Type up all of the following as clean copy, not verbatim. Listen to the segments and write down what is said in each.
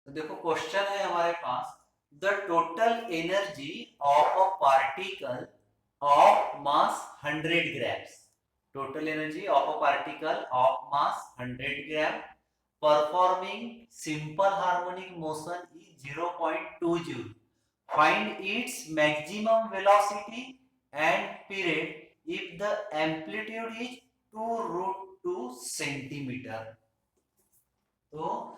तो देखो क्वेश्चन है हमारे पास, the total energy of a particle of mass 100 grams. Total energy of a particle of mass 100 gram performing simple harmonic motion is 0.2 joule. Find its maximum velocity and period if the amplitude is 2 root 2 centimeter. तो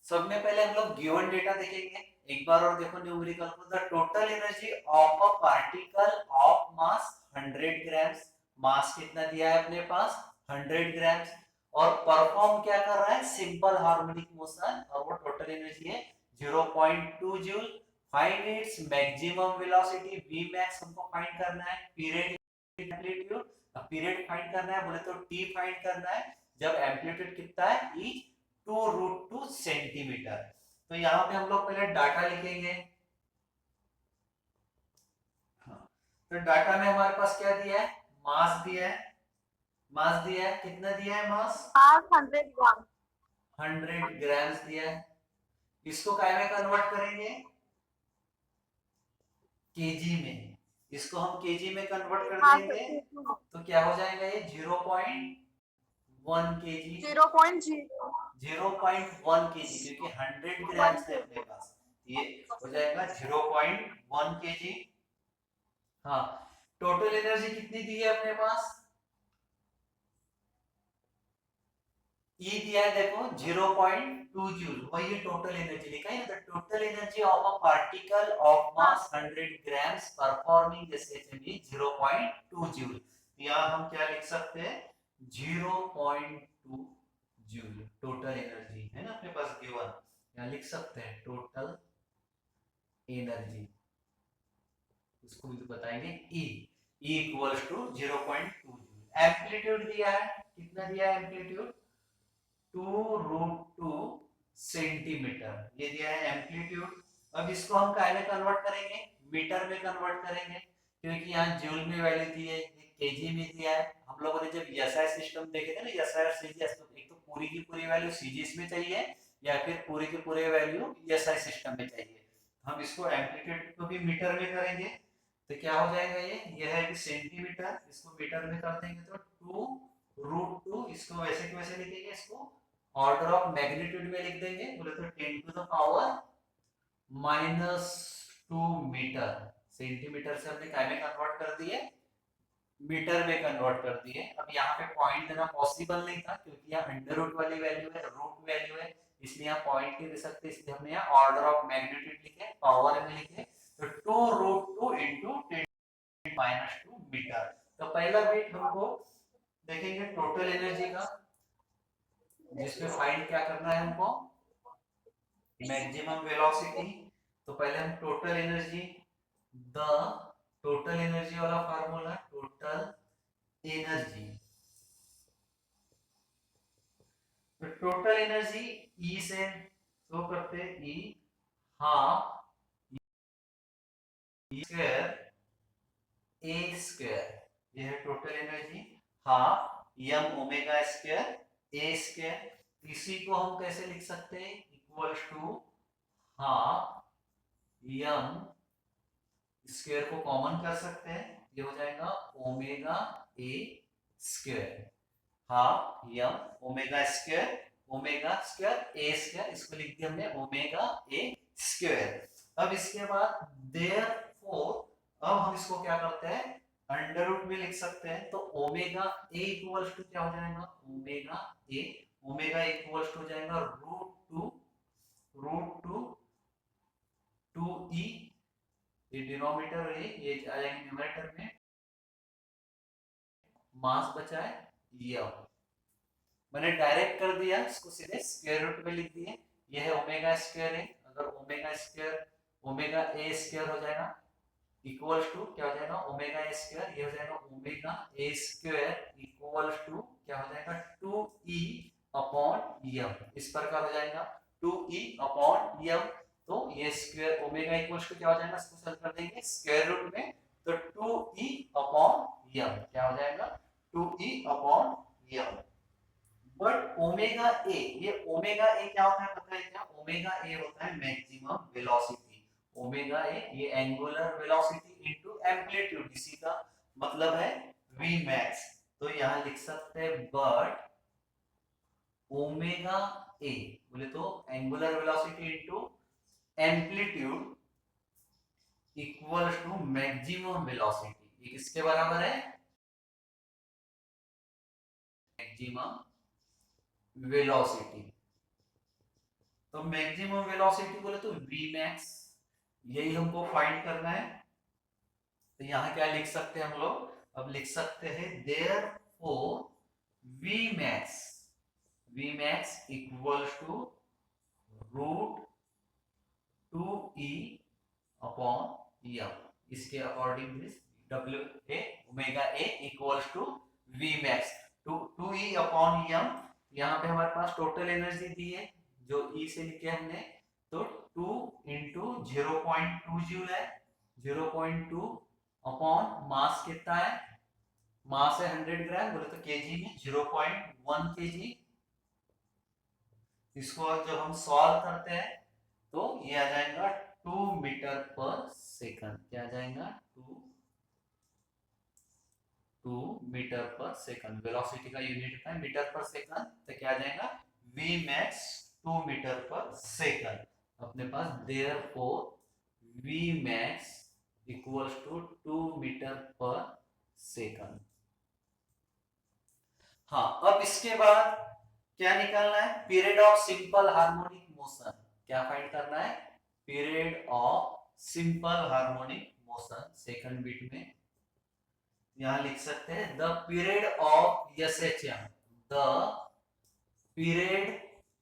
सब में पहले हम लोग given data देखेंगे एक बार और देखो न्यूमेरिकल को, the total energy of a particle of mass 100 grams, mass कितना दिया है अपने पास 100 ग्राम्स, और परफॉर्म क्या कर रहा है सिंपल हार्मोनिक मोशन, और वो टोटल एनर्जी है 0.2 joule. Find its maximum velocity v max हमको फाइंड करना है, पीरियड एम्पलीट्यूड, पीरियड फाइंड करना है बोले तो t फाइंड करना है जब एम्पलीट्यूड कितना है e 2 रूट 2 सेंटीमीटर। तो यहाँ पे हम लोग पहले डाटा लिखेंगे। हाँ, तो डाटा में हमारे पास क्या दिया है, मास दिया है, मास दिया है, कितना दिया है मास 100 ग्राम, 100 ग्राम्स दिया है। इसको काय में कन्वर्ट करेंगे, केजी में, इसको हम केजी में कन्वर्ट कर हाँ देंगे सर, तो क्या हो जाएगा ये 0.1 केजी, 0.0 0.1 केजी, क्योंकि 100 ग्राम्स है अपने पास, ये हो जाएगा 0.1 केजी। हाँ, टोटल एनर्जी कितनी दी है अपने पास, ई दिया है देखो 0.2 जूल, वही टोटल एनर्जी लिखा है, the total energy of a particle of mass 100 grams performing this एचएमई 0.2 जूल। यहाँ हम क्या लिख सकते हैं 0.2 जूल टोटल एनर्जी है ना अपने पास गिवन, यहाँ लिख सकते हैं टोटल एनर्जी, इसको भी तो बताएंगे E, E equals to 0.2 joule. Amplitude दिया है, कितना दिया है एम्पलीट्यूड 2 रूट 2 सेंटीमीटर, ये दिया है एम्पलीट्यूड। अब इसको हम काय में कन्वर्ट करेंगे, मीटर में कन्वर्ट करेंगे, क्योंकि यहाँ जूल में वैल्यू दी है, केजी में दिया है। हम लोगों ने जब एसआई सिस्टम देखे थे ना, एसआई और सीजीएस, तो एक तो पूरी की पूरी वैल्यू सीजीएस में चाहिए या फिर पूरी की पूरी वैल्यू एसआई सिस्टम में चाहिए। हम इसको एम्पलीट्यूड को भी मीटर में करेंगे तो क्या हो जाएगा, ये है कि सेंटीमीटर, इसको मीटर में कर देंगे तो 2 रूट 2, इसको वैसे के वैसे लिखेंगे, इसको ऑर्डर ऑफ मैग्नीट्यूड में लिख देंगे बोले तो 10 to the power -2 metre. Centimetre से हमने काय में कन्वर्ट कर दिए, मीटर में कन्वर्ट कर दिए। अब यहाँ पे पॉइंट देना पॉसिबल नहीं था क्योंकि यहाँ अंडर रूट वाली वैल्यू है, रूट वैल्यू है, इसलिए यहाँ पॉइंट नहीं दे सकते, इसलिए हमने यहाँ ऑर्डर ऑफ मैग्नीट्यूड लिखे, पावर में लिखे, तो 2 रूट 2 इंटू 10 -2 मीटर। तो पहला बिट हमको देखेंगे टोटल एनर्जी का, जिसमें फाइंड क्या करना है हमको, मैक्सिमम वेलोसिटी। तो पहले हम total energy, the total energy वाला फार्मूला, टोटल एनर्जी, तो टोटल एनर्जी ई से शो करते हैं, E half E square a square, ये है total energy, half m omega square a square. इसी को हम कैसे लिख सकते हैं, equals to half m square को कॉमन कर सकते हैं, ये हो जाएगा omega A square, half m omega square, omega square a square, इसको लिख दिया हमने ओमेगा ए स्क्वायर। अब इसके बाद देयरफॉर, अब हम इसको क्या करते हैं अंडर रूट में लिख सकते हैं, तो ओमेगा ए इक्वल्स टू क्या हो जाएगा, omega A, omega equals to हो जाएगा रूट टू 2e, ये डिनोमिनेटर है, ये आ जाएगा न्यूमरेटर में, मास बचा है यह, मैंने डायरेक्ट कर दिया, इसको सीधे स्क्वायर रूट में लिख दिए, ये है ओमेगा स्क्वायर है, अगर omega square omega A square हो जाएगा इक्वल्स टू क्या हो जाएगा ओमेगा ए स्क्वायर, ये हो जाएगा omega A square equals to क्या हो जाएगा 2e अपॉन एम, इस प्रकार हो जाएगा 2e अपॉन एम। तो ये स्क्वायर ओमेगा इक्वल्स टू क्या हो जाएगा, इसको सॉल्व कर देंगे स्क्वायर रूट में, तो 2e अपॉन एम क्या हो जाएगा 2e upon M. But omega A, ये ओमेगा ए क्या होता है पता है क्या? ओमेगा ए होता है मैक्सिमम वेलोसिटी। ओमेगा ए ये एंगुलर वेलोसिटी इनटू एम्पलीट्यूड, इसी का मतलब है वी मैक्स। तो यहां लिख सकते हैं बट ओमेगा ए बोले तो angular velocity into amplitude equals to maximum velocity. ये किसके बराबर है? Maximum velocity. तो मैक्सिमम वेलोसिटी बोले तो v मैक्स, यही हमको फाइंड करना है। तो यहां क्या लिख सकते हैं हम लोग? अब लिख सकते हैं therefore v max equals to root 2e upon m। इसके according this w a omega a equals to v max 2e upon m। यहाँ पे हमारे पास टोटल एनर्जी दी है जो E से लिखे हमने, तो 2 इंटू 0.2 जूल है, 0.2 अपॉन मास कितना है? मास है 100 ग्राम, बोले तो केजी में 0.1 केजी। इसको जब हम सॉल्व करते हैं तो ये आ जाएगा 2 मीटर पर सेकंड। क्या आ जाएगा? 2 मीटर पर सेकंड। वेलोसिटी का यूनिट होता है मीटर पर सेकंड, तो क्या आ जाएगा? v max 2 metre per second. अपने पास therefore v max equals to 2 metre per second. हाँ, अब इसके बाद क्या निकालना है? Period of simple harmonic motion. क्या फाइंड करना है? Period of simple harmonic motion second bit में यहां लिख सकते हैं the period of SHM, the period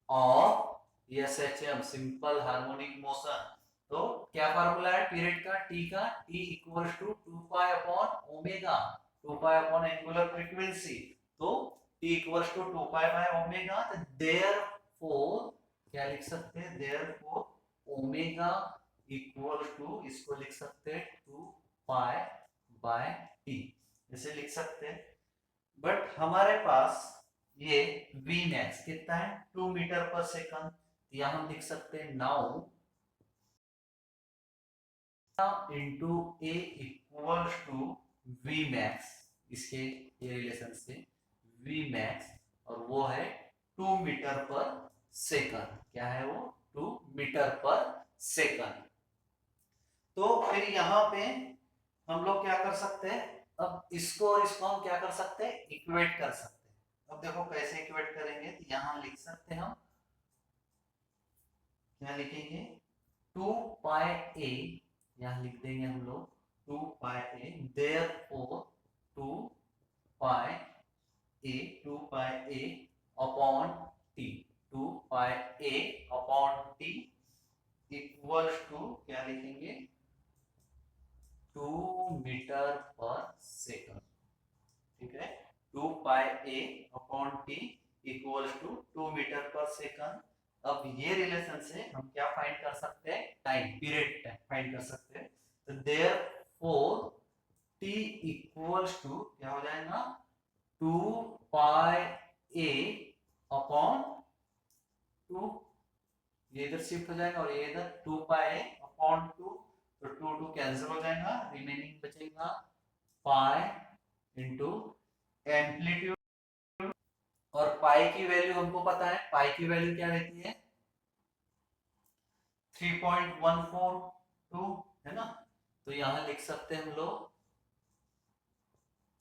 of SHM simple harmonic motion. तो क्या फार्मूला है पीरियड का? टी का, T equals to 2 pi upon omega, 2 pi upon angular frequency. तो T equals to 2 pi by omega. तो देयरफॉर क्या लिख सकते हैं? देयरफॉर ओमेगा इक्वल्स टू, इसको लिख सकते हैं 2 पाई बाय टी, इसे लिख सकते हैं। बट हमारे पास ये v मैक्स कितना है? 2 मीटर पर सेकंड। यहां हम लिख सकते हैं now into A equals to v max, इसके ये रिलेशन से v मैक्स, और वो है 2 मीटर पर सेकंड। क्या है वो? 2 मीटर पर सेकंड। तो फिर यहां पे हम लोग क्या कर सकते हैं? अब इसको और इसको हम क्या कर सकते हैं? इक्वेट कर सकते हैं। अब देखो कैसे इक्वेट करेंगे। तो यहां लिख सकते हैं हम, क्या लिखेंगे? 2 पाई ए, यहां लिख देंगे हम लोग 2 pi A, therefore 2 pi A, 2 pi A upon T, 2 pi A upon T equals to क्या लिखेंगे? 2 मीटर पर सेकंड। ठीक है, 2 pi A upon T equals to 2 metre per second. अब ये रिलेशन से हम क्या फाइंड कर सकते हैं? टाइम पीरियड फाइंड कर सकते हैं। तो देयरफॉर टी इक्वल्स टू क्या हो जाएगा? 2 पाई ए अपॉन 2, ये इधर शिफ्ट हो जाएगा और ये इधर 2 पाई ए अपॉन 2, तो 2 2 कैंसिल हो जाएगा, रिमेनिंग बचेगा पाई इंटू एम्पलीट्यूड। और पाई की वैल्यू हमको पता है, पाई की वैल्यू क्या रहती है? 3.142 है ना। तो यहां लिख सकते हैं हम लोग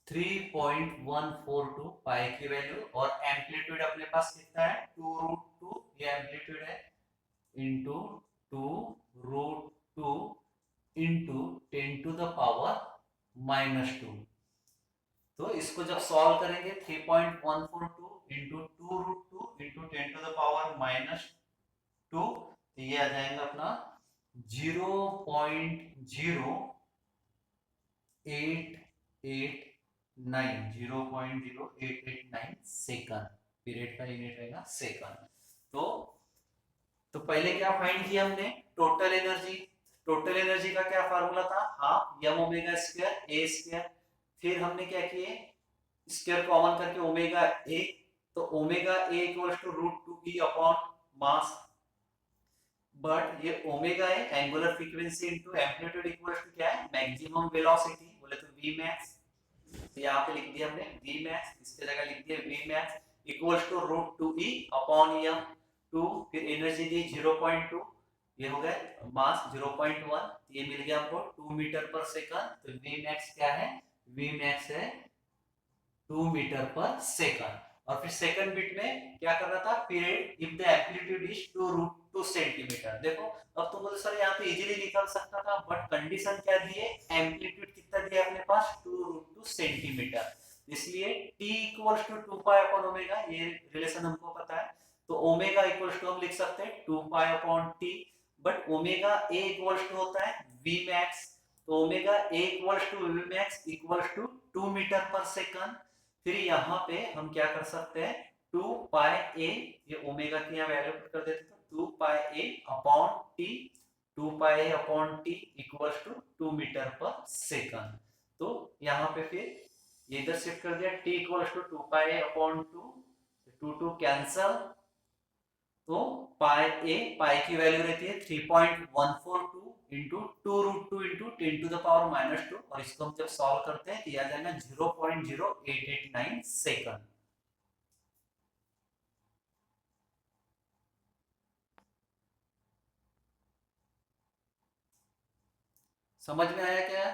3.142 पाई की वैल्यू। और एम्पलीट्यूड अपने पास कितना है? 2√2, ये एम्पलीट्यूड है, into 2√2 into 10 to the power -2। तो इसको जब सॉल्व करेंगे 3.142 into 2√2 into 10 to the power -2, तो ये आ जाएगा अपना 0.0889 सेकंड। पीरियड का यूनिट रहेगा सेकंड। तो पहले क्या फाइंड किया हमने? Total energy. टोटल एनर्जी का क्या फार्मूला था? Half m omega square a square. फिर हमने क्या किए? स्क्वायर कॉमन करके ओमेगा ए, तो तो omega A equals to root 2 E upon mass, but ये ओमेगा है angular frequency into amplitude equals to क्या है मैक्सिमम वेलोसिटी, बोले तो वी मैक्स। तो यहाँ पे लिख दिया हमने वी मैक्स, इसके जगह लिख दिया V max equals to root 2 E upon M 2, फिर एनर्जी दी 0.2, ये हो गया मास 0.1, ये मिल गया हमको 2 मीटर पर सेकंड। तो वी मैक्स क्या है, वी मैक्स है 2 मीटर पर सेकंड। और फिर सेकंड बिट में क्या कर रहा था, period if the amplitude is 2 root 2 centimetre. देखो अब तो मुझे सर यहाँ पे इजीली निकाल सकता था, बट कंडीशन क्या दी है, एम्पलीट्यूड कितना दिया अपने पास 2 रूट 2 सेंटीमीटर, इसलिए t equals to 2 pi upon omega, ये रिलेशन हमको पता है। तो ओमेगा इक्वल्स टू हम लिख सकते हैं 2 pi upon t, but omega a equals to होता है v मैक्स, तो omega a equals to v max equals to 2 metre per second. फिर यहाँ पे हम क्या कर सकते हैं 2 पाई a, ये ओमेगा की यहाँ वैल्यू पुट कर देते तो 2 pi a upon t, 2 pi a upon t equals to 2 metre per second. तो यहाँ पे फिर ये इधर शिफ्ट कर दिया t equals to 2 pi a upon 2, 2 cancel, तो पाई a, पाई की वैल्यू रहती है 3.142 into 2 root 2 into 10 to the power minus 2, और इसको हम जब सॉल्व करते हैं तो यह आ जाएगा 0.0889 सेकंड। समझ में आया क्या?